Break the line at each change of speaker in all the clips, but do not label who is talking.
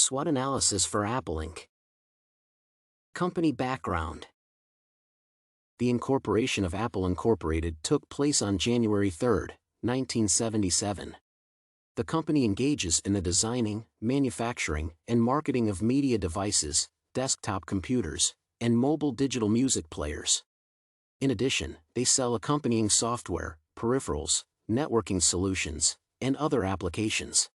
SWOT analysis for Apple Inc. Company background. The incorporation of Apple Incorporated took place on January 3, 1977. The company engages in the designing, manufacturing, and marketing of media devices, desktop computers, and mobile digital music players. In addition, they sell accompanying software, peripherals, networking solutions, and other applications.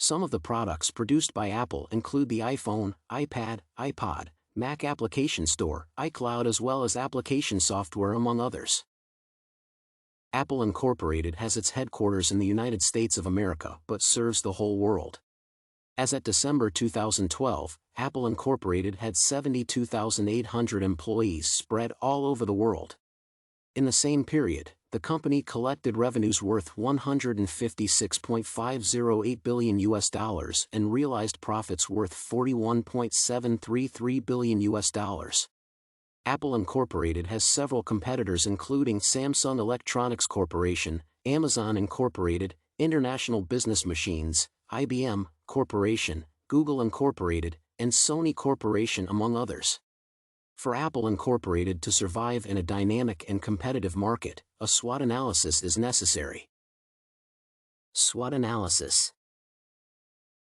Some of the products produced by Apple include the iPhone, iPad, iPod, Mac Application Store, iCloud, as well as application software, among others. Apple Incorporated has its headquarters in the United States of America but serves the whole world. As at December 2012, Apple Incorporated had 72,800 employees spread all over the world. In the same period, the company collected revenues worth $156.508 billion and realized profits worth $41.733 billion. Apple Incorporated has several competitors including Samsung Electronics Corporation, Amazon Incorporated, International Business Machines, IBM Corporation, Google Incorporated, and Sony Corporation, among others. For Apple Incorporated to survive in a dynamic and competitive market, a SWOT analysis is necessary. SWOT analysis.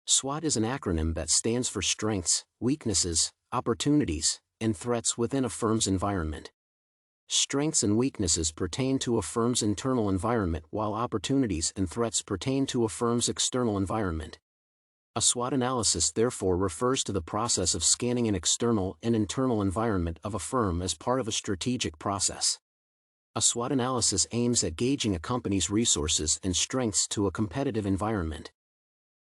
SWOT is an acronym that stands for strengths, weaknesses, opportunities, and threats within a firm's environment. Strengths and weaknesses pertain to a firm's internal environment, while opportunities and threats pertain to a firm's external environment. A SWOT analysis therefore refers to the process of scanning an external and internal environment of a firm as part of a strategic process. A SWOT analysis aims at gauging a company's resources and strengths to a competitive environment.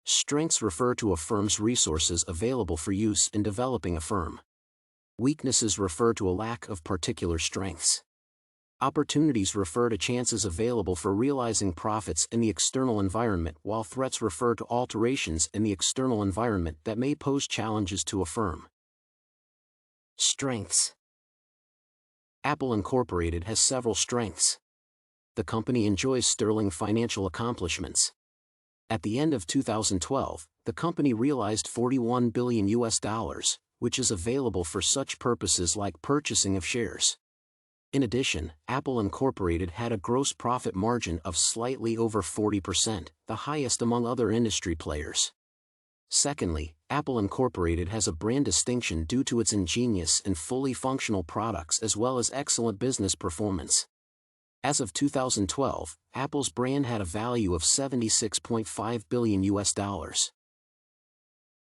Strengths refer to a firm's resources available for use in developing a firm. Weaknesses refer to a lack of particular strengths. Opportunities refer to chances available for realizing profits in the external environment, while threats refer to alterations in the external environment that may pose challenges to a firm. Strengths. Apple Incorporated has several strengths. The company enjoys sterling financial accomplishments. At the end of 2012, the company realized $41 billion, which is available for such purposes like purchasing of shares. In addition, Apple Incorporated had a gross profit margin of slightly over 40%, the highest among other industry players. Secondly, Apple Incorporated has a brand distinction due to its ingenious and fully functional products as well as excellent business performance. As of 2012, Apple's brand had a value of $76.5 billion.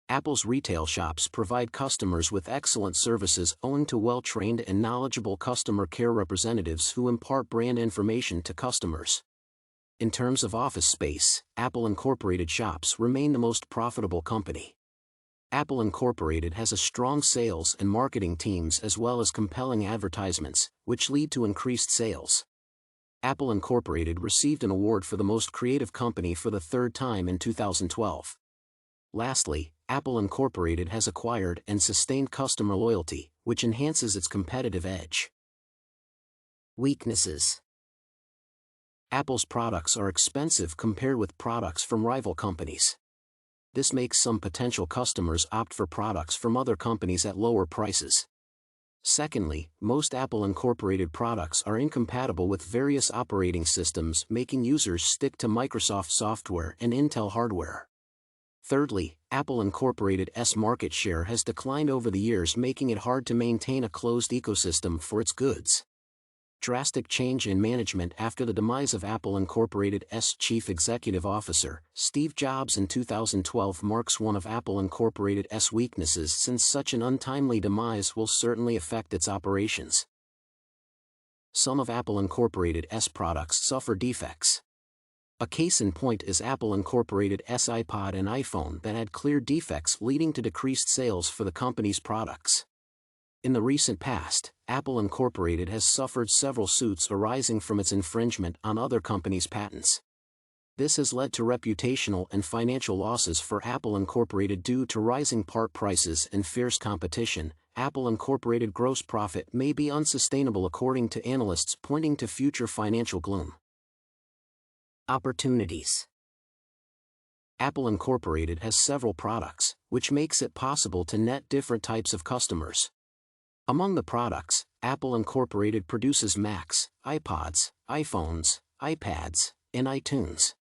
Apple's retail shops provide customers with excellent services owing to well-trained and knowledgeable customer care representatives who impart brand information to customers. In terms of office space, Apple Incorporated shops remain the most profitable company. Apple Incorporated has a strong sales and marketing teams as well as compelling advertisements, which lead to increased sales. Apple Incorporated received an award for the most creative company for the third time in 2012. Lastly, Apple Incorporated has acquired and sustained customer loyalty, which enhances its competitive edge. Weaknesses. Apple's products are expensive compared with products from rival companies. This makes some potential customers opt for products from other companies at lower prices. Secondly, most Apple Incorporated products are incompatible with various operating systems, making users stick to Microsoft software and Intel hardware. Thirdly, Apple Incorporated's market share has declined over the years, making it hard to maintain a closed ecosystem for its goods. Drastic change in management. After the demise of Apple Incorporated's chief executive officer, Steve Jobs, in 2012 marks one of Apple Incorporated's weaknesses, since such an untimely demise will certainly affect its operations. Some of Apple Incorporated's products suffer defects. A case in point is Apple Incorporated's iPod and iPhone that had clear defects, leading to decreased sales for the company's products. In the recent past, Apple Incorporated has suffered several suits arising from its infringement on other companies' patents. This has led to reputational and financial losses for Apple Incorporated due to rising part prices and fierce competition. Apple Incorporated gross profit may be unsustainable according to analysts, pointing to future financial gloom. Opportunities. Apple Incorporated has several products, which makes it possible to net different types of customers. Among the products, Apple Incorporated produces Macs, iPods, iPhones, iPads, and iTunes.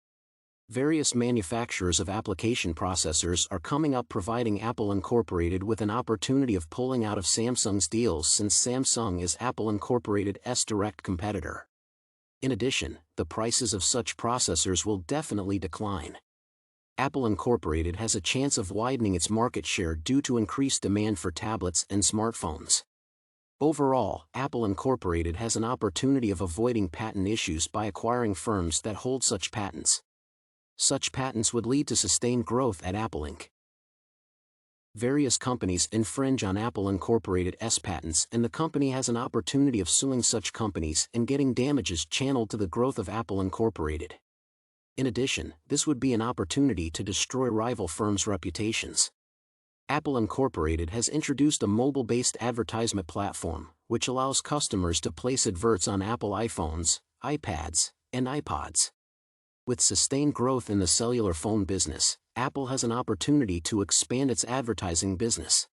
Various manufacturers of application processors are coming up providing Apple Incorporated with an opportunity of pulling out of Samsung's deals since Samsung is Apple Incorporated's direct competitor. In addition, the prices of such processors will definitely decline. Apple Incorporated has a chance of widening its market share due to increased demand for tablets and smartphones. Overall, Apple Incorporated has an opportunity of avoiding patent issues by acquiring firms that hold such patents. Such patents would lead to sustained growth at Apple Inc. Various companies infringe on Apple Incorporated's patents, and the company has an opportunity of suing such companies and getting damages channeled to the growth of Apple Incorporated. In addition, this would be an opportunity to destroy rival firms' reputations. Apple Incorporated has introduced a mobile-based advertisement platform, which allows customers to place adverts on Apple iPhones, iPads, and iPods. With sustained growth in the cellular phone business, Apple has an opportunity to expand its advertising business.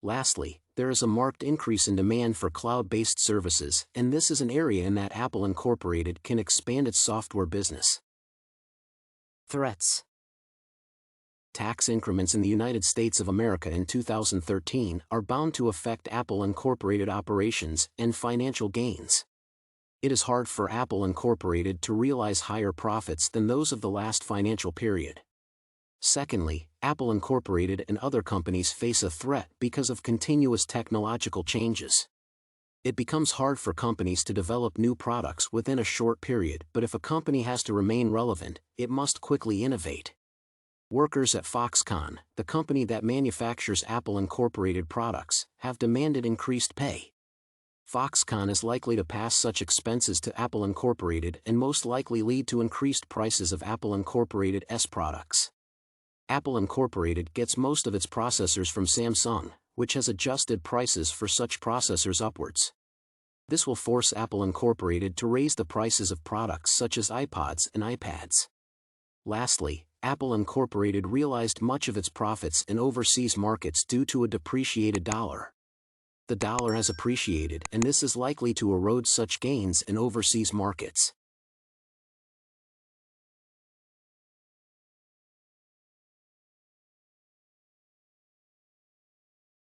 Lastly, there is a marked increase in demand for cloud-based services, and this is an area in that Apple Incorporated can expand its software business. Threats. Tax increments in the United States of America in 2013 are bound to affect Apple Incorporated operations and financial gains. It is hard for Apple Incorporated to realize higher profits than those of the last financial period. Secondly, Apple Incorporated and other companies face a threat because of continuous technological changes. It becomes hard for companies to develop new products within a short period, but if a company has to remain relevant, it must quickly innovate. Workers at Foxconn, the company that manufactures Apple Incorporated products, have demanded increased pay. Foxconn is likely to pass such expenses to Apple Incorporated and most likely lead to increased prices of Apple Incorporated's products. Apple Incorporated gets most of its processors from Samsung, which has adjusted prices for such processors upwards. This will force Apple Incorporated to raise the prices of products such as iPods and iPads. Lastly, Apple Incorporated realized much of its profits in overseas markets due to a depreciated dollar. The dollar has appreciated, and this is likely to erode such gains in overseas markets.